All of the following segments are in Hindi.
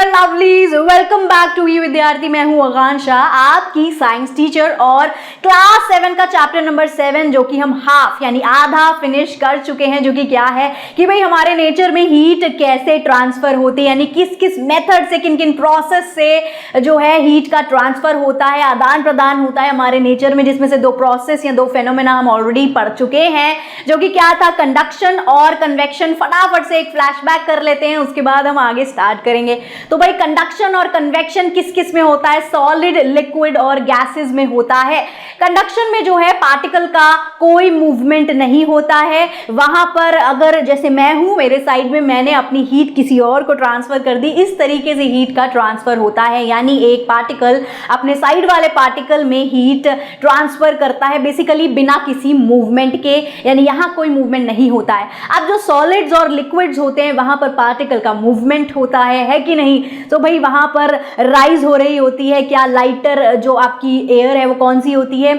Dear lovelies, welcome back to you विद्यार्थी। मैं हूं आकांक्षा, आपकी साइंस टीचर, और क्लास 7 का चैप्टर नंबर 7 जो कि हम हाफ यानी आधा फिनिश कर चुके हैं, जो कि क्या है कि भाई हमारे नेचर में हीट कैसे ट्रांसफर होती है, यानी किस किस मेथड से, किन किन प्रोसेस से जो है हीट का ट्रांसफर होता है, आदान प्रदान होता है हमारे नेचर में, जिसमें से दो प्रोसेस या दो फेनोमेना हम ऑलरेडी पढ़ चुके हैं, जो कि क्या था, कंडक्शन और कन्वेक्शन। फटाफट से एक फ्लैशबैक कर लेते हैं, उसके बाद हम आगे स्टार्ट करेंगे। तो भाई कंडक्शन और कन्वेक्शन किस किस में होता है? सॉलिड, लिक्विड और गैसेस में होता है। कंडक्शन में जो है पार्टिकल का कोई मूवमेंट नहीं होता है। वहां पर अगर जैसे मैं हूं, मेरे साइड में मैंने अपनी हीट किसी और को ट्रांसफर कर दी, इस तरीके से हीट का ट्रांसफर होता है, यानी एक पार्टिकल अपने साइड वाले पार्टिकल में हीट ट्रांसफर करता है बेसिकली बिना किसी मूवमेंट के, यानी यहां कोई मूवमेंट नहीं होता है। अब जो सॉलिड्स और लिक्विड्स होते हैं वहां पर पार्टिकल का मूवमेंट होता है कि नहीं? तो भाई वहां पर राइज हो रही होती है। क्या लाइटर जो आपकी एयर है वो कौन सी होती है?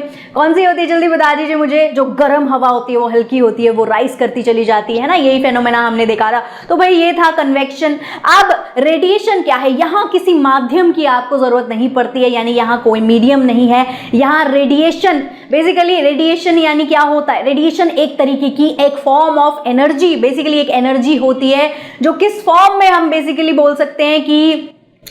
जल्दी बता दीजिए मुझे। जो गर्म हवा होती है वो हल्की होती है, वो राइज करती चली जाती है ना, यही फेनोमेना हमने देखा था। तो भाई ये था कन्वेक्शन। अब रेडिएशन क्या है? यहां किसी माध्यम की आपको जरूरत नहीं पड़ती है, यानी यहां कोई मीडियम नहीं है। यहां रेडिएशन, बेसिकली रेडिएशन यानी क्या होता है? रेडिएशन एक तरीके की एक फॉर्म ऑफ एनर्जी, बेसिकली एक एनर्जी होती है जो किस फॉर्म में हम बेसिकली बोल सकते हैं कि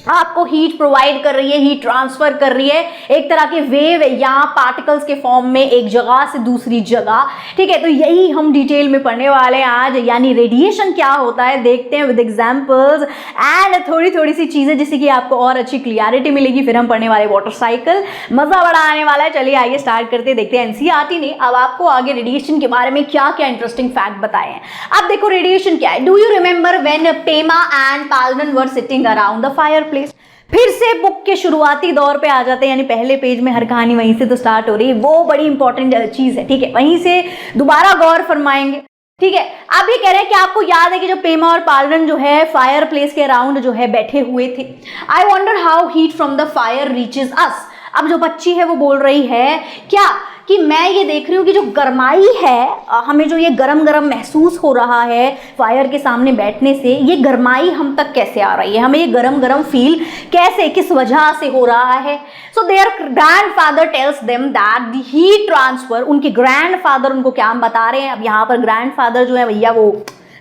आपको हीट प्रोवाइड कर रही है, हीट ट्रांसफर कर रही है, एक तरह के वेव या पार्टिकल्स के फॉर्म में एक जगह से दूसरी जगह। ठीक है, तो यही हम डिटेल में पढ़ने वाले हैं आज, यानी रेडिएशन क्या होता है देखते हैं विद एग्जांपल्स एंड थोड़ी सी चीजें जिससे कि आपको और अच्छी क्लियरिटी मिलेगी। फिर हम पढ़ने वाले वाटर साइकिल, मजा बड़ा आने वाला है। चलिए आइए स्टार्ट करते हैं, देखते हैं एनसीईआरटी ने अब आपको आगे रेडिएशन के बारे में क्या क्या इंटरेस्टिंग फैक्ट बताए हैं। अब देखो रेडिएशन क्या है। Do you remember when Pema and Palden were sitting around the fireplace? फिर से बुक के शुरुआती दौर पे आ जाते हैं, यानी पहले पेज में हर कहानी वहीं से तो स्टार्ट हो रही है, वो बड़ी इंपॉर्टेंट चीज है। ठीक है, वहीं से दोबारा गौर फरमाएंगे। ठीक है, आप ये कह रहे हैं कि आपको याद है कि जो पेमा और पाल्डन जो है फायर प्लेस के अराउंड जो है बैठे हुए थे। I wonder how heat from the fire reaches us. अब जो बच्ची है वो बोल रही है क्या कि मैं ये देख रही हूँ कि जो गर्माई है, हमें जो ये गरम गरम महसूस हो रहा है फायर के सामने बैठने से, ये गर्माई हम तक कैसे आ रही है, हमें ये गरम गरम फील कैसे, किस वजह से हो रहा है? So their grandfather tells them that the heat transfer, उनके ग्रैंडफादर उनको क्या बता रहे हैं? अब यहाँ पर ग्रैंडफादर जो है भैया वो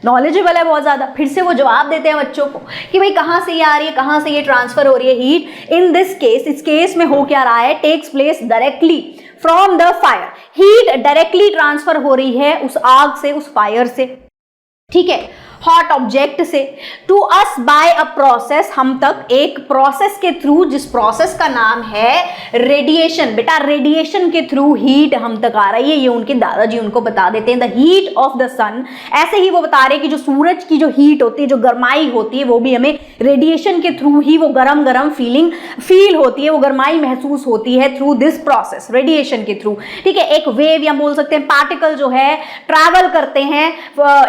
नॉलेजेबल है बहुत ज़्यादा। फिर से वो जवाब देते हैं बच्चों को कि भाई कहाँ से ये आ रही है, कहाँ से ये ट्रांसफर हो रही है हीट। इन दिस केस, इस केस में हो क्या रहा है? Takes place directly from the fire. Heat directly transfer हो रही है उस आग से, उस फायर से, ठीक है, हॉट ऑब्जेक्ट से, to us by a process, हम तक एक प्रोसेस के थ्रू, जिस प्रोसेस का नाम है रेडिएशन। बेटा रेडिएशन के थ्रू हीट हम तक आ रही है, ये उनके दादाजी उनको बता देते हैं। द हीट ऑफ द सन, ऐसे ही वो बता रहे हैं कि जो सूरज की जो हीट होती है, जो गर्माई होती है, वो भी हमें रेडिएशन के थ्रू ही वो गरम गरम फील होती है, वो गर्माई महसूस होती है थ्रू दिस प्रोसेस, रेडिएशन के थ्रू। ठीक है, एक वेव या बोल सकते हैं पार्टिकल जो है ट्रैवल करते हैं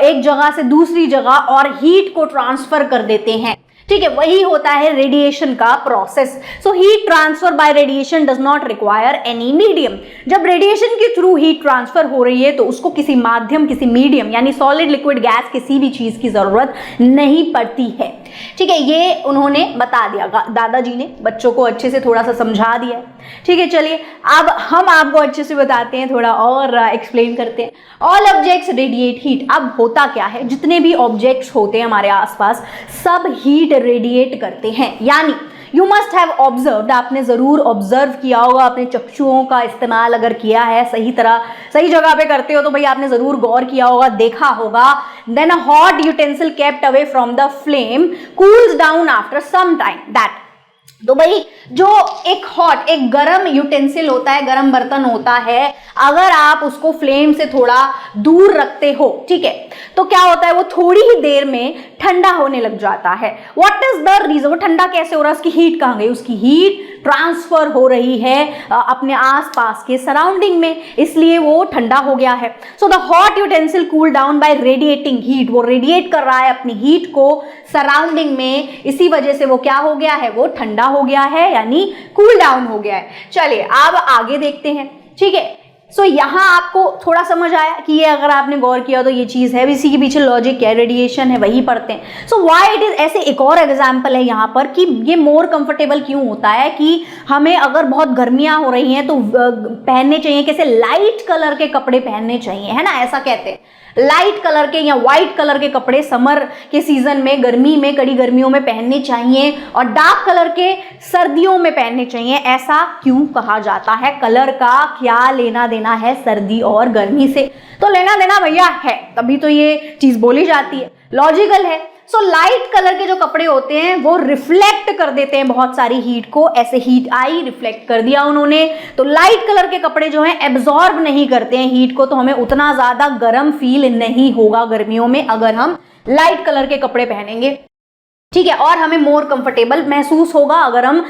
एक जगह से दूसरी जगह और हीट को ट्रांसफर कर देते हैं। ठीक है, वही होता है रेडिएशन का process. So heat transfer by radiation does not require any medium. जब रेडिएशन के थ्रू हीट ट्रांसफर हो रही है तो उसको किसी माध्यम, किसी मीडियम यानी सॉलिड, लिक्विड, गैस, किसी भी चीज की जरूरत नहीं पड़ती है। ठीक है, ये उन्होंने बता दिया, दादाजी ने बच्चों को अच्छे से थोड़ा सा समझा दिया। ठीक है, चलिए अब हम आपको अच्छे से बताते हैं, थोड़ा और एक्सप्लेन करते हैं। All objects radiate heat. अब होता क्या है, जितने भी ऑब्जेक्ट्स होते हैं हमारे आसपास सब हीट रेडिएट करते हैं, यानी यू मस्ट हैव ऑब्जर्व्ड, आपने जरूर ऑब्जर्व किया होगा, अपने चक्षुओं का इस्तेमाल अगर किया है, सही जगह पे करते हो तो भाई आपने जरूर गौर किया होगा, देखा होगा। Then a hot utensil kept away from the flame cools down after some time. That, तो भाई जो एक हॉट, एक गरम यूटेंसिल होता है, गरम बर्तन होता है, अगर आप उसको फ्लेम से थोड़ा दूर रखते हो, ठीक है, तो क्या होता है, वो थोड़ी ही देर में ठंडा होने लग जाता है। What is the reason? वो ठंडा कैसे हो रहा है? उसकी हीट कहाँ गई? उसकी हीट ट्रांसफर हो रही है अपने आसपास के सराउंडिंग में, इसलिए वो ठंडा हो गया है। So the hot utensil cool down by radiating heat, वो रेडिएट कर रहा है अपनी हीट को सराउंडिंग में, इसी वजह से वो क्या हो गया है, वो ठंडा हो गया है, यानी कूल डाउन हो गया है। चलिए अब आगे देखते हैं। ठीक है, सो यहाँ आपको थोड़ा समझ आया कि ये अगर आपने गौर किया तो ये चीज़ है, इसी के पीछे लॉजिक क्या है, रेडिएशन है, वही पढ़ते हैं। सो व्हाई इट इज ऐसे एक और एग्जाम्पल है यहाँ पर कि ये मोर कंफर्टेबल क्यों होता है कि हमें अगर बहुत गर्मियाँ हो रही हैं तो पहनने चाहिए कैसे, लाइट कलर के कपड़े पहनने चाहिए, है ना, ऐसा कहते हैं। लाइट कलर के या व्हाइट कलर के कपड़े समर के सीजन में, गर्मी में, कड़ी गर्मियों में पहनने चाहिए और डार्क कलर के सर्दियों में पहनने चाहिए। ऐसा क्यों कहा जाता है? कलर का क्या लेना देना है सर्दी और गर्मी से? तो लेना देना भैया है, तभी तो ये चीज बोली जाती है, लॉजिकल है। सो लाइट कलर के जो कपड़े होते हैं वो रिफ्लेक्ट कर देते हैं बहुत सारी हीट को, ऐसे हीट आई, रिफ्लेक्ट कर दिया उन्होंने। तो लाइट कलर के कपड़े जो हैं एब्जॉर्ब नहीं करते हैं हीट को, तो हमें उतना ज्यादा गर्म फील नहीं होगा गर्मियों में अगर हम लाइट कलर के कपड़े पहनेंगे, ठीक है। और हमें मोर कंफर्टेबल महसूस होगा अगर हम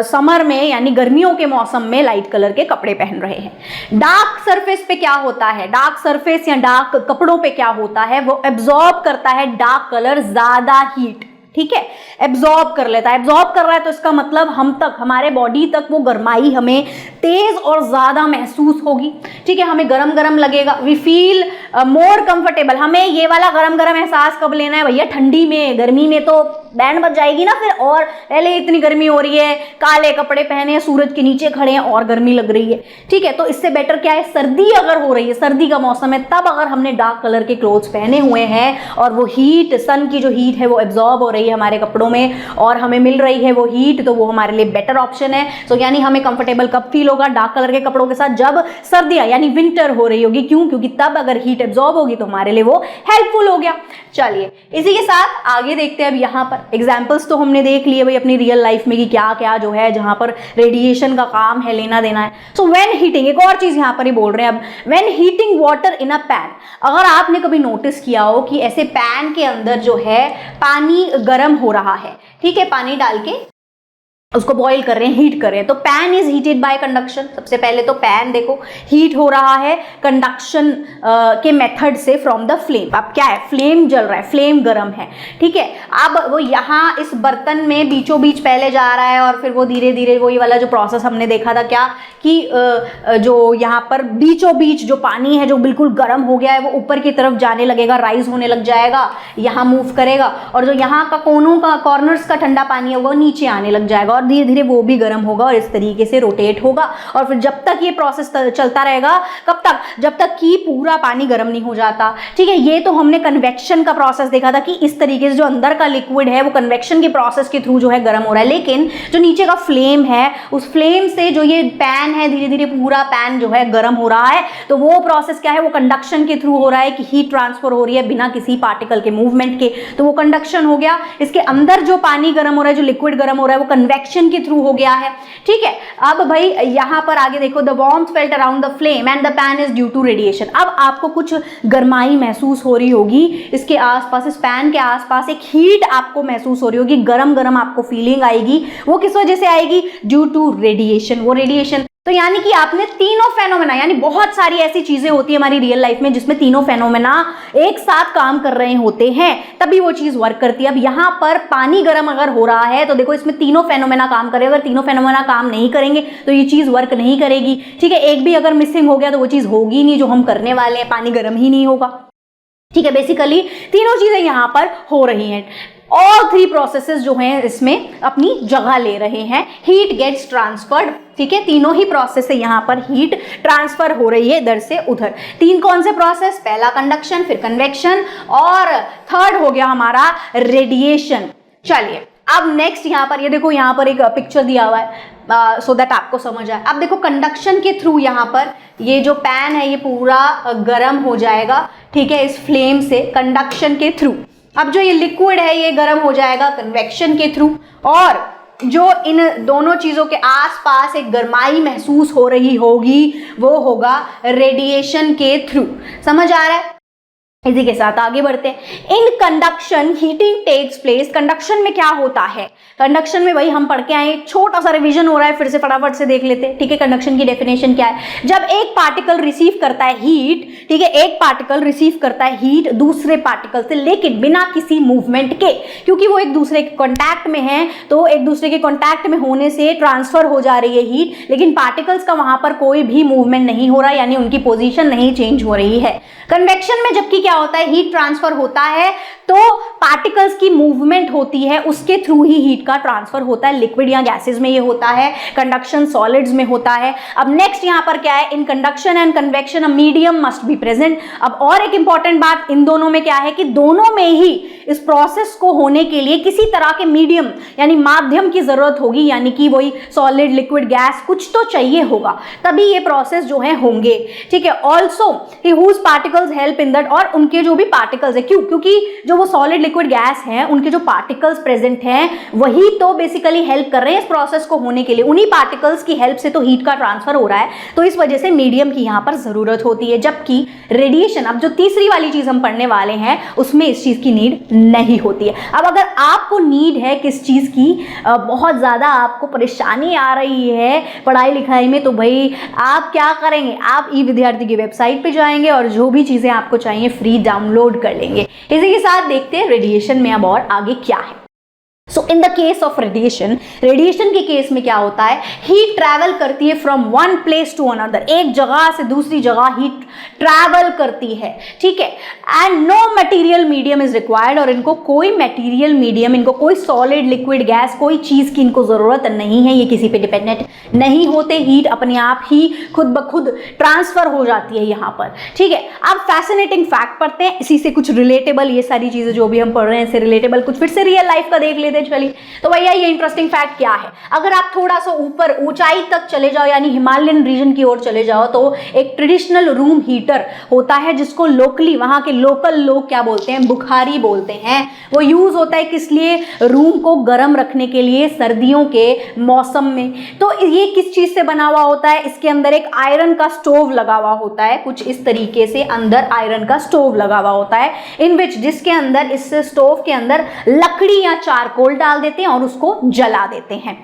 समर में यानी गर्मियों के मौसम में लाइट कलर के कपड़े पहन रहे हैं। डार्क सरफेस पे क्या होता है, डार्क सरफेस या डार्क कपड़ों पे क्या होता है, वो एब्जॉर्ब करता है डार्क कलर ज्यादा हीट, ठीक है, एब्जॉर्ब कर लेता है। एब्जॉर्ब कर रहा है तो इसका मतलब हम तक, हमारे बॉडी तक वो गर्माई हमें तेज और ज्यादा महसूस होगी, ठीक है, हमें गरम गरम लगेगा, वी फील मोर कंफर्टेबल। हमें ये वाला गरम गरम एहसास कब लेना है भैया? ठंडी में, गर्मी में तो बैंड बज जाएगी ना फिर, और पहले इतनी गर्मी हो रही है, काले कपड़े पहने, सूरज के नीचे खड़े हैं और गर्मी लग रही है, ठीक है। तो इससे बेटर क्या है, सर्दी अगर हो रही है, सर्दी का मौसम है, तब अगर हमने डार्क कलर के क्लोथ्स पहने हुए हैं और वो हीट, सन की जो हीट है वो एब्जॉर्ब हो रही है हमारे कपड़ों में और हमें मिल रही है वो हीट, तो वो हमारे लिए बेटर ऑप्शन है। सो यानी हमें कंफर्टेबल कब फील होगा? डार्क कलर के कपड़ों के साथ, जब सर्दियां यानी विंटर हो रही होगी। क्यों? क्योंकि तब अगर हीट एब्जॉर्ब होगी तो हमारे लिए वो हेल्पफुल हो गया। चलिए इसी के साथ आगे देखते हैं। अब यहाँ पर एग्जाम्पल्स तो हमने देख लिए भाई अपनी रियल लाइफ में कि क्या क्या जो है जहां पर रेडिएशन का काम है, लेना देना है। सो व्हेन हीटिंग, एक और चीज यहाँ पर ही बोल रहे हैं अब, when heating water in a pan. अगर आपने कभी नोटिस किया हो कि ऐसे पैन के अंदर जो है पानी गर्म हो रहा है, ठीक है, पानी डाल के उसको बॉईल कर रहे हैं, हीट कर रहे हैं, तो pan is heated bye conduction. सबसे पहले तो पैन देखो हीट हो रहा है कंडक्शन के मेथड से फ्रॉम द फ्लेम। अब क्या है, फ्लेम जल रहा है, फ्लेम गर्म है, ठीक है। अब वो यहाँ इस बर्तन में बीचों बीच पहले जा रहा है और फिर वो धीरे धीरे वही वाला जो प्रोसेस हमने देखा था क्या कि जो यहाँ पर बीचों बीच जो पानी है जो बिल्कुल गर्म हो गया है वो ऊपर की तरफ जाने लगेगा, राइज होने लग जाएगा, यहाँ मूव करेगा, और जो यहाँ का कोनों का, कॉर्नर्स का ठंडा पानी है वो नीचे आने लग जाएगा और धीरे धीरे वो भी गर्म होगा और इस तरीके से रोटेट होगा। और फिर जब तक ये प्रोसेस चलता रहेगा, कब तक? जब तक कि पूरा पानी गर्म नहीं हो जाता, ठीक है। ये तो हमने कन्वेक्शन का प्रोसेस देखा था कि इस तरीके से जो अंदर का लिक्विड है वो कन्वेक्शन के प्रोसेस के थ्रू जो है गर्म हो रहा है, लेकिन जो नीचे का फ्लेम है उस फ्लेम से जो ये पैन है धीरे धीरे पूरा पैन जो है गर्म हो रहा है। तो वो प्रोसेस क्या है, वो कंडक्शन के थ्रू हो रहा है कि हीट ट्रांसफर हो रही है बिना किसी पार्टिकल के मूवमेंट के, तो वो कंडक्शन हो गया। इसके अंदर जो पानी गर्म हो रहा है, जो लिक्विड गर्म हो रहा है, वो कन्वेक्शन के थ्रू हो गया है, ठीक है। अब भाई यहां पर आगे देखो, the warmth felt around the flame and the pan is due to radiation. अब आपको कुछ गर्माई महसूस हो रही होगी इसके आसपास, इस पैन के आसपास एक हीट आपको महसूस हो रही होगी, गरम गरम आपको फीलिंग आएगी। वो किस वजह से आएगी? ड्यू टू रेडिएशन, वो रेडिएशन। तो यानी कि आपने तीनों फेनोमेना, यानी बहुत सारी ऐसी चीजें होती है हमारी रियल लाइफ में जिसमें तीनों फेनोमेना एक साथ काम कर रहे होते हैं, तभी वो चीज वर्क करती है। अब यहाँ पर पानी गर्म अगर हो रहा है तो देखो इसमें तीनों फेनोमेना काम करे, अगर तीनों फेनोमेना काम नहीं करेंगे तो ये चीज वर्क नहीं करेगी, ठीक है। एक भी अगर मिसिंग हो गया तो वो चीज होगी नहीं जो हम करने वाले हैं, पानी गर्म ही नहीं होगा, ठीक है। बेसिकली तीनों चीजें यहाँ पर हो रही हैं। ऑल थ्री प्रोसेसेस जो हैं इसमें अपनी जगह ले रहे हैं। हीट गेट्स ट्रांसफर्ड, ठीक है, तीनों ही प्रोसेस से यहाँ पर हीट ट्रांसफर हो रही है इधर से उधर। तीन कौन से प्रोसेस? पहला कंडक्शन, फिर कन्वेक्शन और थर्ड हो गया हमारा रेडिएशन। चलिए अब नेक्स्ट यहाँ पर ये देखो, यहाँ पर एक पिक्चर दिया हुआ है सो दैट आपको समझ आए। अब देखो कंडक्शन के थ्रू यहाँ पर ये जो पैन है ये पूरा गर्म हो जाएगा, ठीक है, इस फ्लेम से कंडक्शन के थ्रू। अब जो ये लिक्विड है ये गर्म हो जाएगा कन्वेक्शन के थ्रू, और जो इन दोनों चीजों के आसपास एक गर्माई महसूस हो रही होगी वो होगा रेडिएशन के थ्रू। समझ आ रहा है? इसी के साथ आगे बढ़ते हैं। In conduction heating takes place. Conduction में क्या होता है? कंडक्शन में वही हम पढ़ के आए, छोटा सा रिवीजन हो रहा है, फिर से फटाफट से देख लेते हैं। ठीक है, कंडक्शन की डेफिनेशन क्या है? जब एक पार्टिकल रिसीव करता है हीट, ठीक है, एक पार्टिकल रिसीव करता है हीट दूसरे पार्टिकल से, लेकिन बिना किसी मूवमेंट के, क्योंकि वो एक दूसरे के कॉन्टैक्ट में है, तो एक दूसरे के कॉन्टैक्ट में होने से ट्रांसफर हो जा रही है हीट, लेकिन पार्टिकल्स का वहां पर कोई भी मूवमेंट नहीं हो रहा, यानी उनकी पोजीशन नहीं चेंज हो रही है। कन्वेक्शन में जबकि क्या होता है, हीट ट्रांसफर होता है तो पार्टिकल्स की मूवमेंट होती है, उसके थ्रू ही हीट का ट्रांसफर होता है। लिक्विड या गैसेस में ये होता है, कंडक्शन सॉलिड्स में होता है। अब नेक्स्ट यहां पर क्या है, in conduction and convection a medium must be present. अब और एक इंपॉर्टेंट बात इन दोनों में क्या है कि दोनों में ही इस प्रोसेस को होने के लिए किसी तरह के मीडियम यानी माध्यम की जरूरत होगी, यानी कि वही सॉलिड, लिक्विड, गैस कुछ तो चाहिए होगा, तभी ये प्रोसेस जो है होंगे। ठीक है, also whose particles help in that, और उनके जो भी पार्टिकल्स है, क्योंकि जो वो सॉलिड, लिक्विड, गैस है, उनके जो पार्टिकल्स प्रेजेंट हैं वही तो बेसिकली हेल्प कर रहे हैं इस प्रोसेस को होने के लिए। उन्हीं पार्टिकल्स की हेल्प से तो हीट का ट्रांसफर हो रहा है, तो इस वजह से मीडियम की यहां पर जरूरत होती है। जबकि रेडिएशन, अब जो तीसरी वाली चीज हम पढ़ने वाले हैं, उसमें इस चीज की नीड नहीं होती है। अब अगर आपको नीड है किस चीज की, बहुत ज्यादा आपको परेशानी आ रही है पढ़ाई लिखाई में, तो भाई आप क्या करेंगे, आप ई विद्यार्थी की वेबसाइट पे जाएंगे और जो भी चीजें आपको चाहिए फ्री डाउनलोड कर लेंगे। इसी के साथ देखते हैं रेडिएशन में अब और आगे क्या है। So in the case of radiation, radiation के केस में क्या होता है, हीट ट्रैवल करती है from one place to another, एक जगह से दूसरी जगह हीट ट्रैवल करती है। ठीक है, and no material medium is required, और इनको कोई मटेरियल मीडियम, इनको कोई सॉलिड, लिक्विड, गैस, कोई चीज की इनको जरूरत नहीं है, ये किसी पे डिपेंडेंट नहीं होते, हीट अपने आप ही खुद ब खुद ट्रांसफर हो जाती है यहाँ पर। ठीक है, अब फैसिनेटिंग फैक्ट पढ़ते हैं, इसी से कुछ रिलेटेबल, ये सारी चीजें जो भी हम पढ़ रहे हैं इससे रिलेटेबल कुछ फिर से रियल लाइफ का देख लेते हैं। चलिए, तो भैया ये इंटरेस्टिंग फैक्ट क्या है, अगर आप थोड़ा सा ऊपर ऊंचाई तक चले जाओ, यानी हिमालयन रीजन की ओर चले जाओ, तो एक ट्रेडिशनल रूम हीटर होता है जिसको लोकली वहां के लोकल लोग क्या बोलते हैं, बुखारी बोलते हैं। वो यूज होता है किस लिए, रूम को गर्म रखने के लिए सर्दियों के मौसम में। तो ये किस चीज से बना हुआ होता है, इसके अंदर एक आयरन का स्टोव लगा हुआ होता है, कुछ इस तरीके से अंदर आयरन का स्टोव लगा हुआ होता है, इन विच जिसके अंदर, इस स्टोव के अंदर लकड़ी या चारकोल डाल देते हैं और उसको जला देते हैं।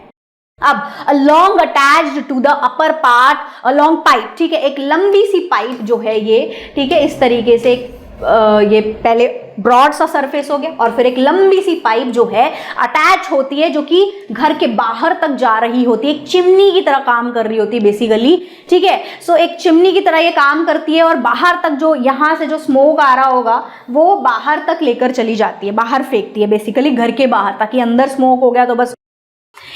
अब along attached to the upper part along pipe, ठीक है, एक लंबी सी पाइप जो है ये, ठीक है, इस तरीके से ये पहले ब्रॉड सा सरफेस हो गया और फिर एक लंबी सी पाइप जो है अटैच होती है, जो कि घर के बाहर तक जा रही होती है, एक चिमनी की तरह काम कर रही होती है बेसिकली। ठीक है, सो एक चिमनी की तरह ये काम करती है और बाहर तक जो यहाँ से जो स्मोक आ रहा होगा वो बाहर तक लेकर चली जाती है, बाहर फेंकती है बेसिकली घर के बाहर, ताकि अंदर स्मोक हो गया तो बस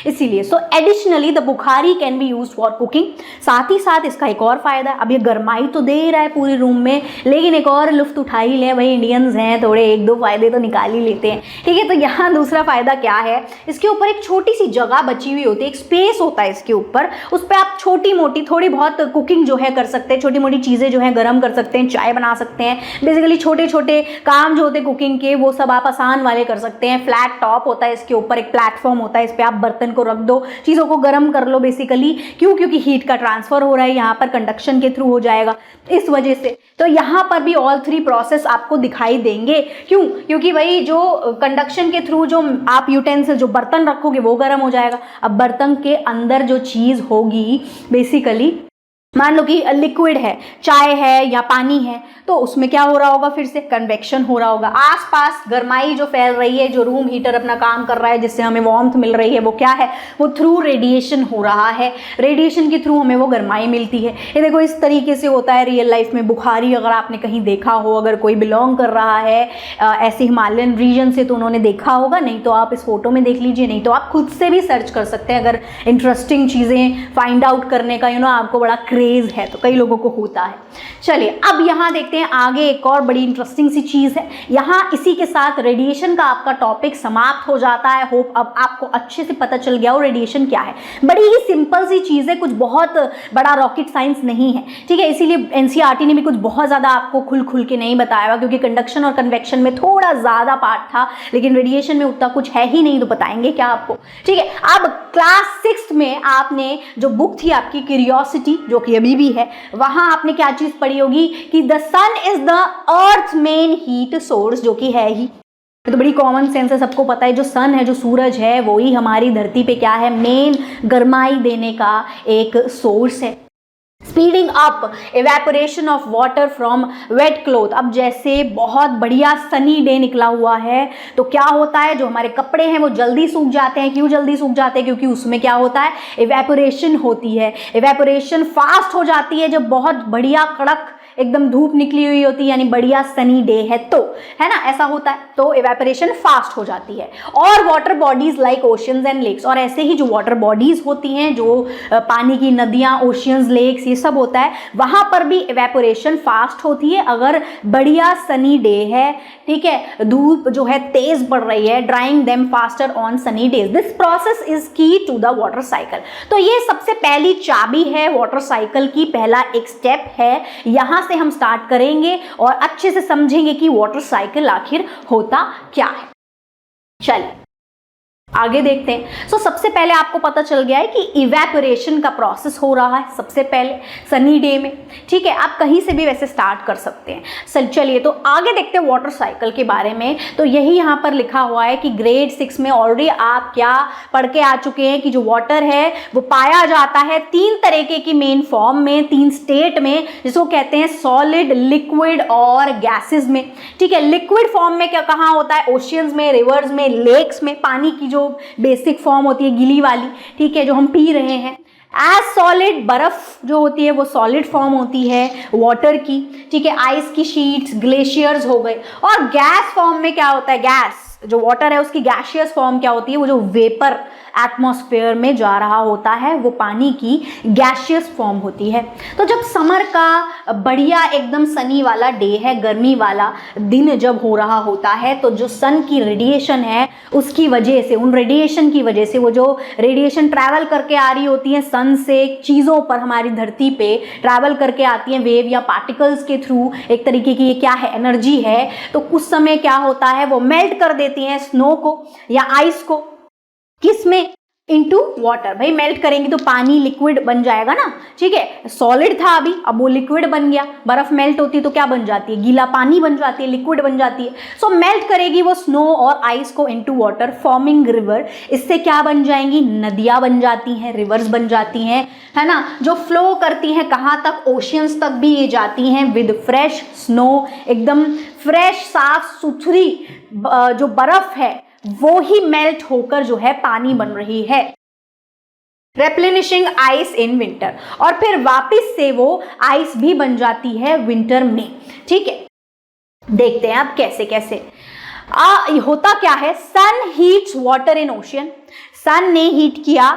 इसीलिए। So additionally the bukhari can be used for cooking. साथ ही साथ इसका एक और फायदा है, अब ये गर्माई तो दे रहा है पूरे रूम में, लेकिन एक और लुफ्त उठा ही ले, भाई इंडियंस हैं, थोड़े एक दो फायदे तो निकाल ही लेते हैं। ठीक है, तो यहाँ दूसरा फायदा क्या है, इसके ऊपर एक छोटी सी जगह बची हुई होती है, एक स्पेस होता है इसके ऊपर, उस पर आप छोटी मोटी थोड़ी बहुत कुकिंग जो है कर सकते हैं, छोटी मोटी चीज़ें जो है गर्म कर सकते हैं, चाय बना सकते हैं, बेसिकली छोटे छोटे काम जो होते हैं कुकिंग के वो सब आप आसान वाले कर सकते हैं। फ्लैट टॉप होता है इसके ऊपर, एक प्लेटफॉर्म होता है, इस पर आप बर्तन को रख दो, चीजों को गर्म कर लो बेसिकली। क्यों? क्योंकि हीट का ट्रांसफर हो रहा है, यहाँ पर कंडक्शन के थ्रू हो जाएगा, इस वजह से। तो यहाँ पर भी ऑल थ्री प्रोसेस आपको दिखाई देंगे। क्यों? क्योंकि भाई जो कंडक्शन के थ्रू जो आप यूटेंसिल, जो बर्तन रखोगे वो गर्म हो जाएगा। अब बर्तन के अंदर जो चीज होगी बेसिकली, मान लो कि लिक्विड है, चाय है या पानी है, तो उसमें क्या हो रहा होगा, फिर से कन्वेक्शन हो रहा होगा। आसपास गर्माई जो फैल रही है, जो रूम हीटर अपना काम कर रहा है, जिससे हमें वार्मथ मिल रही है, वो क्या है, वो थ्रू रेडिएशन हो रहा है। रेडिएशन के थ्रू हमें वो गर्माई मिलती है। ये देखो इस तरीके से होता है रियल लाइफ में। बुखारी अगर आपने कहीं देखा हो, अगर कोई बिलोंग कर रहा है ऐसे हिमालयन रीजन से, तो उन्होंने देखा होगा, नहीं तो आप इस फोटो में देख लीजिए, नहीं तो आप खुद से भी सर्च कर सकते हैं अगर इंटरेस्टिंग चीज़ें फाइंड आउट करने का आपको बड़ा क्रेज है, तो कई लोगों को होता है। चलिए अब यहाँ देखते हैं आगे, एक और बड़ी इंटरेस्टिंग सी चीज है। यहाँ इसी के साथ रेडिएशन का आपका टॉपिक समाप्त हो जाता है। होप अब आपको अच्छे से पता चल गया हो रेडिएशन क्या है। बड़ी ही सिंपल सी चीज है, कुछ बहुत बड़ा रॉकेट साइंस नहीं है। ठीक है, इसीलिए एनसीईआरटी ने भी कुछ बहुत ज्यादा आपको खुल के नहीं बताया हुआ, क्योंकि कंडक्शन और कन्वेक्शन में थोड़ा ज्यादा पार्ट था, लेकिन रेडिएशन में उतना कुछ है ही नहीं, तो बताएंगे क्या आपको। ठीक है, अब क्लास 6 में आपने जो बुक थी आपकी क्यूरियोसिटी, जो कि अभी भी है, वहां आपने क्या चीज पढ़ी होगी कि the sun is the earth main heat source, जो कि है ही, तो बड़ी कॉमन सेंस है, सबको पता है जो सन है, जो सूरज है, वो ही हमारी धरती पे क्या है, मेन गर्माई देने का एक सोर्स है। Speeding up evaporation of water from wet cloth. अब जैसे बहुत बढ़िया सनी डे निकला हुआ है तो क्या होता है, जो हमारे कपड़े हैं वो जल्दी सूख जाते हैं। क्यों जल्दी सूख जाते हैं? क्योंकि उसमें क्या होता है, एवेपोरेशन होती है। एवेपोरेशन फास्ट हो जाती है जब बहुत बढ़िया कड़क एकदम धूप निकली हुई होती है, यानी बढ़िया सनी डे है तो, है ना, ऐसा होता है, तो एवेपोरेशन फास्ट हो जाती है। और water bodies like oceans and lakes, और ऐसे ही जो वाटर बॉडीज होती हैं, जो पानी की नदियां, ओशियंस, लेक्स, ये सब होता है, वहां पर भी एवेपोरेशन फास्ट होती है अगर बढ़िया सनी डे है, ठीक है, धूप जो है तेज पड़ रही है, drawing them faster on Sunny days. This process is की टू द वाटर साइकिल। तो ये सबसे पहली चाबी है वाटर साइकिल की, पहला एक स्टेप है, यहां से हम स्टार्ट करेंगे और अच्छे से समझेंगे कि वाटर साइकिल आखिर होता क्या है। चलिए आगे देखते हैं। सबसे पहले आपको पता चल गया है कि इवेपोरेशन का प्रोसेस हो रहा है सबसे पहले सनी डे में, ठीक है, आप कहीं से भी वैसे स्टार्ट कर सकते हैं। चलिए तो आगे देखते हैं वाटर साइकिल के बारे में। तो यही यहाँ पर लिखा हुआ है कि ग्रेड 6 में ऑलरेडी आप क्या पढ़ के आ चुके हैं कि जो वाटर है वो पाया जाता है 3 तरीके की मेन फॉर्म में, 3 स्टेट में, जिसको कहते हैं सॉलिड, लिक्विड और गैसेस में, ठीक है। लिक्विड फॉर्म में क्या कहाँ होता है, ओशियंस में, रिवर्स में, लेक्स में, पानी की जो बेसिक फॉर्म होती है गीली वाली, ठीक है, जो हम पी रहे हैं। एज सॉलिड, बर्फ जो होती है वो सॉलिड फॉर्म होती है वाटर की, ठीक है, आइस की शीट्स, ग्लेशियर्स हो गए। और गैस फॉर्म में क्या होता है, गैस जो वाटर है उसकी गैशियस फॉर्म क्या होती है, वो जो वेपर एटमॉस्फेयर में जा रहा होता है वो पानी की गैशियस फॉर्म होती है। तो जब समर का बढ़िया एकदम सनी वाला डे है, गर्मी वाला दिन जब हो रहा होता है, तो जो सन की रेडिएशन है उसकी वजह से, उन रेडिएशन की वजह से, वो जो रेडिएशन ट्रैवल करके आ रही होती है सन से चीज़ों पर, हमारी धरती पे ट्रैवल करके आती हैं वेव या पार्टिकल्स के थ्रू, एक तरीके की ये क्या है, एनर्जी है। तो उस समय क्या होता है, वो मेल्ट कर देती हैं स्नो को या आइस को, किस में, इनटू वाटर। भाई मेल्ट करेंगे तो पानी लिक्विड बन जाएगा ना, ठीक है, सॉलिड था अभी, अब वो लिक्विड बन गया। बर्फ मेल्ट होती है तो क्या बन जाती है, गीला पानी बन जाती है, लिक्विड बन जाती है। सो मेल्ट करेगी वो स्नो और आइस को इनटू वाटर, फॉर्मिंग रिवर। इससे क्या बन जाएंगी, नदियां बन जाती हैं, रिवर्स बन जाती हैं, है ना, जो फ्लो करती हैं कहाँ तक, ओशियंस तक भी ये जाती हैं विद फ्रेश स्नो, एकदम फ्रेश साफ सुथरी जो बर्फ है वो ही मेल्ट होकर जो है पानी बन रही है। रेप्लेनिशिंग आइस इन विंटर, और फिर वापस से वो आइस भी बन जाती है विंटर में, ठीक है। देखते हैं अब कैसे कैसे होता क्या है। सन हीट्स वाटर इन ओशियन, सन ने हीट किया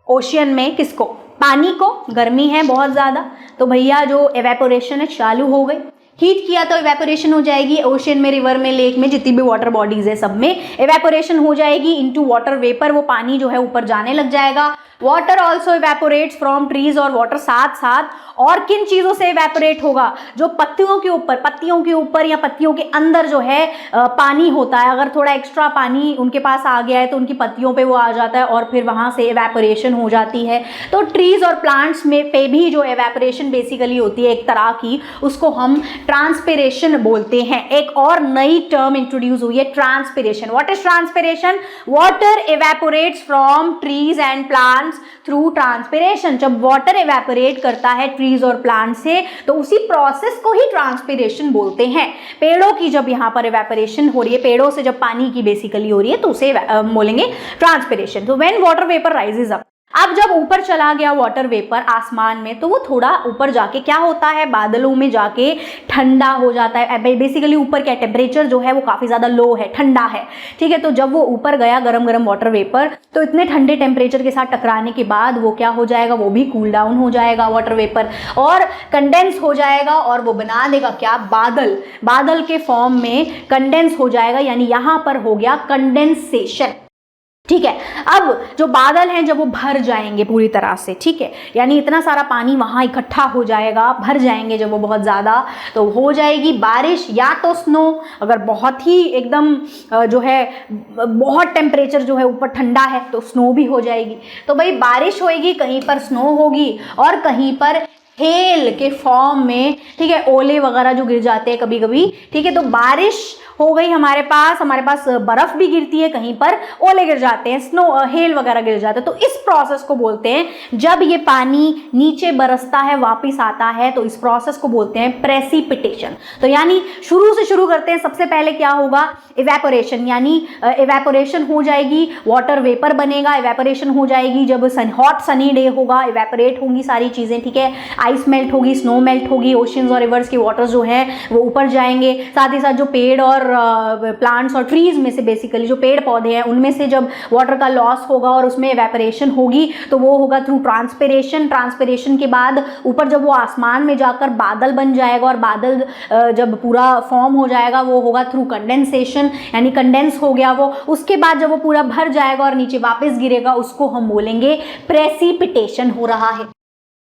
ओशियन में, किसको, पानी को, गर्मी है बहुत ज्यादा, तो भैया जो एवेपोरेशन है चालू हो गई। हीट किया तो इवेपोरेशन हो जाएगी ओशियन में, रिवर में, लेक में, जितनी भी वाटर बॉडीज है सब में इवेपोरेशन हो जाएगी इनटू वाटर वेपर, वो पानी जो है ऊपर जाने लग जाएगा। Water also evaporates from trees, और वाटर साथ साथ और किन चीज़ों से इवेपोरेट होगा, जो पत्तियों के ऊपर या पत्तियों के अंदर जो है पानी होता है, अगर थोड़ा एक्स्ट्रा पानी उनके पास आ गया है तो उनकी पत्तियों पे वो आ जाता है और फिर वहाँ से इवेपोरेशन हो जाती है। तो ट्रीज और प्लांट्स में पे भी जो इवेपोरेशन बेसिकली होती है एक तरह की, उसको हम ट्रांसपिरेशन बोलते हैं। एक और नई टर्म इंट्रोड्यूस हुई है, transpiration. What is transpiration? Water evaporates from trees and plants through transpiration. जब वाटर इवेपोरेट करता है ट्रीज और प्लांट से तो उसी प्रोसेस को ही ट्रांसपिरेशन बोलते हैं। पेड़ों की जब यहाँ पर इवेपोरेशन हो रही है, पेड़ों से जब पानी की बेसिकली हो रही है तो उसे बोलेंगे ट्रांसपिरेशन। तो when water vapour rises up, अब जब ऊपर चला गया वाटर वेपर आसमान में तो वो थोड़ा ऊपर जाके क्या होता है, बादलों में जाके ठंडा हो जाता है। बेसिकली ऊपर क्या, टेम्परेचर जो है वो काफी ज्यादा लो है, ठंडा है, ठीक है। तो जब वो ऊपर गया गरम गरम वाटर वेपर, तो इतने ठंडे टेम्परेचर के साथ टकराने के बाद वो क्या हो जाएगा, वो भी कूल डाउन हो जाएगा वाटर वेपर और कंडेंस हो जाएगा और वो बना देगा क्या, बादल। बादल के फॉर्म में कंडेंस हो जाएगा, यानी यहां पर हो गया कंडेंसेशन। ठीक है। अब जो बादल हैं जब वो भर जाएंगे पूरी तरह से, ठीक है, यानी इतना सारा पानी वहाँ इकट्ठा हो जाएगा, भर जाएंगे जब वो बहुत ज़्यादा, तो हो जाएगी बारिश या तो स्नो। अगर बहुत ही एकदम जो है बहुत टेम्परेचर जो है ऊपर ठंडा है तो स्नो भी हो जाएगी। तो भाई बारिश होएगी, कहीं पर स्नो होगी और कहीं पर हेल के फॉर्म में, ठीक है, ओले वगैरह जो गिर जाते हैं कभी कभी, ठीक है। तो बारिश हो गई हमारे पास बर्फ भी गिरती है, कहीं पर ओले गिर जाते हैं, स्नो हेल वगैरह गिर जाते हैं। तो इस प्रोसेस को बोलते हैं, जब ये पानी नीचे बरसता है वापस आता है तो इस प्रोसेस को बोलते हैं प्रेसिपिटेशन। तो यानी शुरू से शुरू करते हैं, सबसे पहले क्या होगा, इवेपोरेशन, यानी इवेपोरेशन हो जाएगी, वाटर वेपर बनेगा, इवेपोरेशन हो जाएगी जब हॉट सनी डे होगा, इवेपोरेट होंगी सारी चीज़ें, ठीक है, आइस मेल्ट होगी, स्नो मेल्ट होगी, ओशंस और रिवर्स के वाटर्स जो हैं वो ऊपर जाएंगे, साथ ही साथ जो पेड़ और प्लांट्स और ट्रीज में से बेसिकली जो पेड़ पौधे हैं उनमें से जब वाटर का लॉस होगा और उसमें इवेपोरेशन होगी तो वो होगा थ्रू ट्रांसपिरेशन। ट्रांसपिरेशन के बाद ऊपर जब वो आसमान में जाकर बादल बन जाएगा और बादल जब पूरा फॉर्म हो जाएगा वो होगा थ्रू कंडेंसेशन, यानी कंडेंस हो गया वो। उसके बाद जब वो पूरा भर जाएगा और नीचे वापस गिरेगा उसको हम बोलेंगे प्रेसिपिटेशन हो रहा है,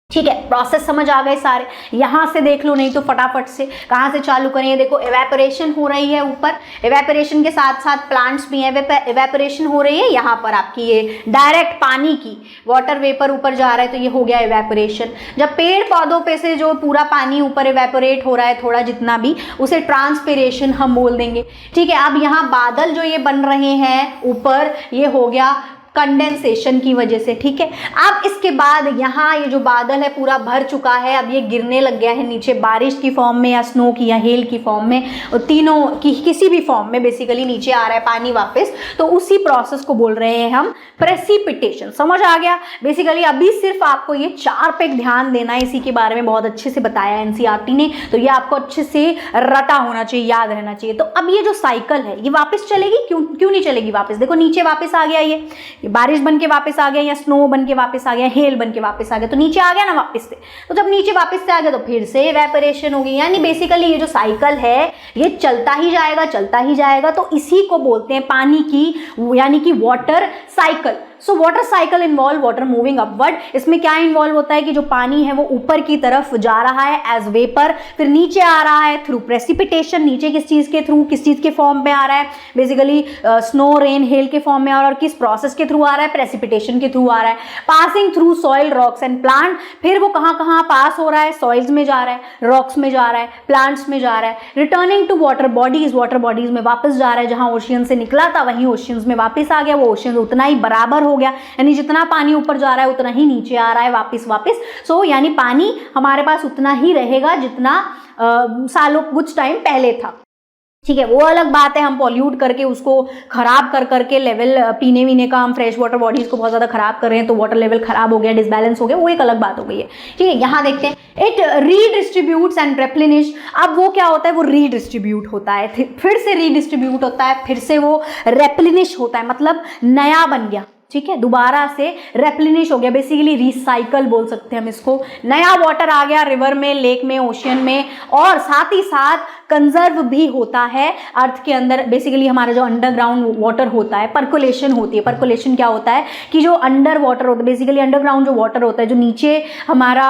ठीक है। प्रोसेस समझ आ गए सारे, यहां से देख लो, नहीं तो फटाफट से कहां से चालू करें। ये देखो इवेपोरेशन हो रही है ऊपर, इवेपोरेशन के साथ साथ प्लांट्स भी हैं, इवेपोरेशन हो रही है यहाँ पर आपकी, ये डायरेक्ट पानी की वाटर वेपर ऊपर जा रहा है तो ये हो गया इवेपोरेशन। जब पेड़ पौधों पे से जो पूरा पानी ऊपर इवेपोरेट हो रहा है थोड़ा जितना भी, उसे ट्रांसपिरेशन हम बोल देंगे, ठीक है। अब यहाँ बादल जो ये बन रहे हैं ऊपर, ये हो गया कंडेंसेशन की वजह से, ठीक है। अब इसके बाद यहाँ ये जो बादल है पूरा भर चुका है, अब ये गिरने लग गया है नीचे बारिश की फॉर्म में या स्नो की या हेल की फॉर्म में, और तीनों की किसी भी फॉर्म में बेसिकली नीचे आ रहा है पानी वापस। तो उसी प्रोसेस को बोल रहे हैं हम प्रेसिपिटेशन। समझ आ गया बेसिकली। अभी सिर्फ आपको ये 4 पे ध्यान देना है, इसी के बारे में बहुत अच्छे से बताया एनसीईआरटी ने, तो ये आपको अच्छे से रटा होना चाहिए, याद रहना चाहिए। तो अब ये जो साइकिल है ये वापस चलेगी, क्यों नहीं चलेगी वापस, देखो नीचे वापस आ गया, ये बारिश बन के वापस आ गया या स्नो बन के वापस आ गया, हेल बन के वापस आ गया, तो नीचे आ गया ना वापस से। तो जब नीचे वापस से आ गया तो फिर से इवेपोरेशन होगी, यानी बेसिकली ये जो साइकिल है ये चलता ही जाएगा, चलता ही जाएगा। तो इसी को बोलते हैं पानी की, यानी कि water cycle. So water cycle involve water moving upward. इसमें क्या इन्वॉल्व होता है कि जो पानी है वो ऊपर की तरफ जा रहा है एज वेपर, फिर नीचे आ रहा है थ्रू प्रेसिपिटेशन। नीचे किस चीज के थ्रू, किस चीज के फॉर्म में आ रहा है, बेसिकली स्नो रेन हेल के फॉर्म में आ रहा है। और किस प्रोसेस के थ्रू आ रहा है, प्रेसिपिटेशन के थ्रू आ रहा है। Passing through soil, rocks and plant. फिर वो कहाँ कहाँ पास हो रहा है, सॉइल्स में जा रहा है, रॉक्स में जा रहा है, प्लांट्स में जा रहा है। Returning to water bodies, water bodies में वापस जा रहा है, जहां ओशियन से निकला था वहीं ओशियंस में वापस आ गया। वो ओशियन उतना ही बराबर हो गया, यानी जितना पानी ऊपर जा रहा है उतना ही नीचे आ रहा है वापस। सो यानी पानी हमारे पास उतना ही रहेगा जितना सालों कुछ टाइम पहले था, ठीक है। वो अलग बात है, हम पॉल्यूट करके उसको खराब कर करके लेवल पीने वीने का हम फ्रेश वाटर बॉडीज को बहुत ज़्यादा खराब कर रहे हैं तो वाटर लेवल खराब हो गया, डिसबैलेंस हो गया, वो एक अलग बात हो गई है, ठीक है। यहाँ देखते हैं, इट रीडिस्ट्रीब्यूट्स एंड रेप्लेनिश। अब वो क्या होता है, वो रीडिस्ट्रीब्यूट होता है, फिर से रीडिस्ट्रीब्यूट होता है, फिर से वो रेप्लेनिश होता है, मतलब नया बन गया, ठीक है, दोबारा से रेप्लेनिश हो गया, बेसिकली रिसाइकल बोल सकते हैं हम इसको। नया वाटर आ गया रिवर में, लेक में, ओशियन में, और साथ ही साथ कंजर्व भी होता है अर्थ के अंदर। बेसिकली हमारा जो अंडरग्राउंड वाटर होता है, पर्कुलेशन होती है। पर्कुलेशन क्या होता है कि जो अंडर वाटर होता है, बेसिकली अंडरग्राउंड जो वाटर होता है, जो नीचे हमारा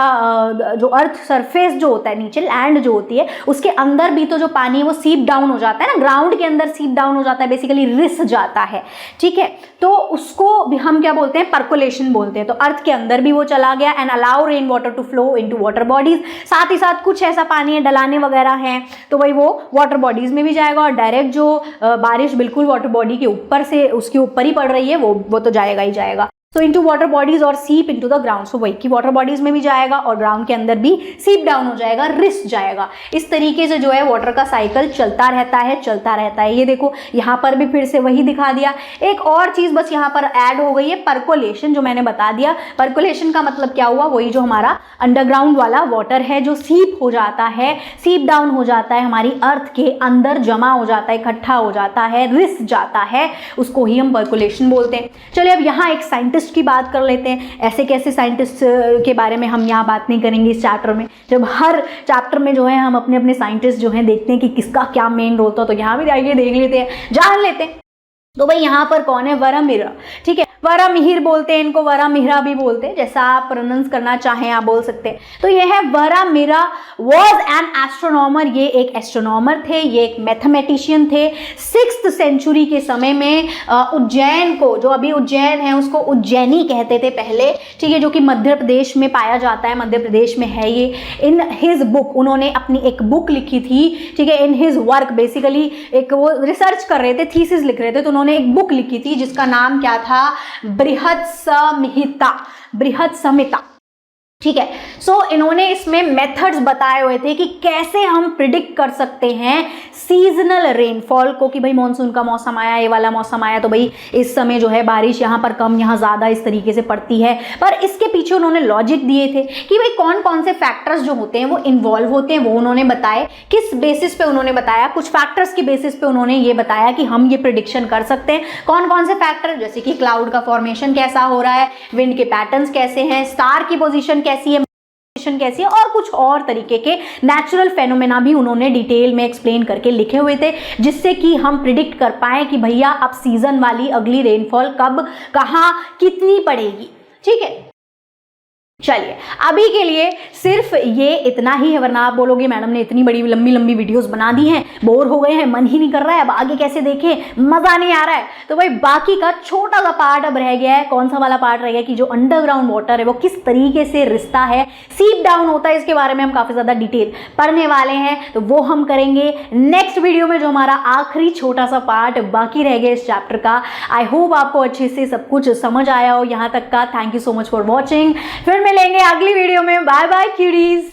जो अर्थ सरफेस जो होता है, नीचे लैंड जो होती है, उसके अंदर भी तो जो पानी है वो सीप डाउन हो जाता है ना, ग्राउंड के अंदर सीप डाउन हो जाता है, बेसिकली रिस जाता है, ठीक है। तो उसको भी हम क्या बोलते हैं, पर्कुलेशन बोलते हैं। तो अर्थ के अंदर भी वो चला गया and allow rain water to flow into water bodies. साथ ही साथ कुछ ऐसा पानी है, डलाने वगैरह हैं, तो भाई वो वाटर बॉडीज में भी जाएगा, और डायरेक्ट जो बारिश बिल्कुल वाटर बॉडी के ऊपर से उसके ऊपर ही पड़ रही है वो तो जाएगा ही जाएगा। तो इनटू वाटर बॉडीज और सीप इनटू द ग्राउंड। सो वही कि वाटर बॉडीज में भी जाएगा और ग्राउंड के अंदर भी सीप डाउन हो जाएगा, रिस जाएगा। इस तरीके से जो है वाटर का साइकिल चलता रहता है, चलता रहता है। ये देखो यहाँ पर भी फिर से वही दिखा दिया। एक और चीज बस यहाँ पर ऐड हो गई है, पर्कुलेशन, जो मैंने बता दिया। पर्कुलेशन का मतलब क्या हुआ, वही जो हमारा अंडरग्राउंड वाला वाटर है जो सीप हो जाता है, सीप डाउन हो जाता है, हमारी अर्थ के अंदर जमा हो जाता है, इकट्ठा हो जाता है, रिस जाता है, उसको ही हम पर्कुलेशन बोलते हैं। चलिए अब यहाँ एक साइंटिस्ट की बात कर लेते हैं। ऐसे कैसे साइंटिस्ट के बारे में हम यहाँ बात नहीं करेंगे इस चैप्टर में, जब हर चैप्टर में जो है हम अपने अपने साइंटिस्ट जो हैं देखते हैं कि किसका क्या मेन रोल था, तो यहाँ भी आइए देख लेते हैं, जान लेते हैं। तो भाई यहाँ पर कौन है, वरामिहिर, ठीक है, वरामिहिर बोलते हैं इनको, वरामिहिरा भी बोलते हैं, जैसा आप प्रोनाउंस करना चाहें आप बोल सकते हैं। तो ये है वरामिहिर वॉज एन एस्ट्रोनॉमर, ये एक एस्ट्रोनॉमर थे, ये एक मैथमेटिशियन थे। 6th सेंचुरी के समय में उज्जैन को, जो अभी उज्जैन है उसको उज्जैनी कहते थे पहले, ठीक है, जो कि मध्य प्रदेश में पाया जाता है, मध्य प्रदेश में है ये। इन हिज बुक, उन्होंने अपनी एक बुक लिखी थी, ठीक है, इन हिज वर्क, बेसिकली एक वो रिसर्च कर रहे थे, थीसिस लिख रहे थे, तो उन्होंने एक बुक लिखी थी जिसका नाम क्या था, बृहद संहिता, बृहद संहिता, ठीक है। सो इन्होंने इसमें मेथड्स बताए हुए थे कि कैसे हम प्रिडिक्ट कर सकते हैं सीजनल रेनफॉल को, कि भाई मॉनसून का मौसम आया, ये वाला मौसम आया, तो भाई इस समय जो है बारिश यहाँ पर कम, यहाँ ज़्यादा, इस तरीके से पड़ती है। पर इसके पीछे उन्होंने लॉजिक दिए थे कि भाई कौन कौन से फैक्टर्स जो होते हैं वो इन्वॉल्व होते हैं, वो उन्होंने बताए। किस बेसिस पे उन्होंने बताया, कुछ फैक्टर्स के बेसिस पे उन्होंने ये बताया कि हम ये प्रिडिक्शन कर सकते हैं। कौन कौन से फैक्टर, जैसे कि क्लाउड का फॉर्मेशन कैसा हो रहा है, विंड के पैटर्न्स कैसे हैं, स्टार की पोजीशन कैसी है, कैसी है, और कुछ और तरीके के नेचुरल फेनोमेना भी उन्होंने डिटेल में एक्सप्लेन करके लिखे हुए थे, जिससे कि हम प्रिडिक्ट कर पाए कि भैया अब सीजन वाली अगली रेनफॉल कब, कहां, कितनी पड़ेगी, ठीक है। चलिए अभी के लिए सिर्फ ये इतना ही है, वरना आप बोलोगे मैडम ने इतनी बड़ी लंबी लंबी वीडियोस बना दी हैं, बोर हो गए हैं, मन ही नहीं कर रहा है, अब आगे कैसे देखें, मजा नहीं आ रहा है। तो भाई बाकी का छोटा सा पार्ट अब रह गया है। कौन सा वाला पार्ट रह गया कि जो अंडरग्राउंड वाटर है वो किस तरीके से रिश्ता है, सीप डाउन होता है, इसके बारे में हम काफी ज्यादा डिटेल पढ़ने वाले हैं, तो वो हम करेंगे नेक्स्ट वीडियो में, जो हमारा आखिरी छोटा सा पार्ट बाकी रह गया इस चैप्टर का। आई होप आपको अच्छे से सब कुछ समझ आया हो यहाँ तक का। Thank you so much for watching, फिर मिलेंगे अगली वीडियो में। Bye bye curies.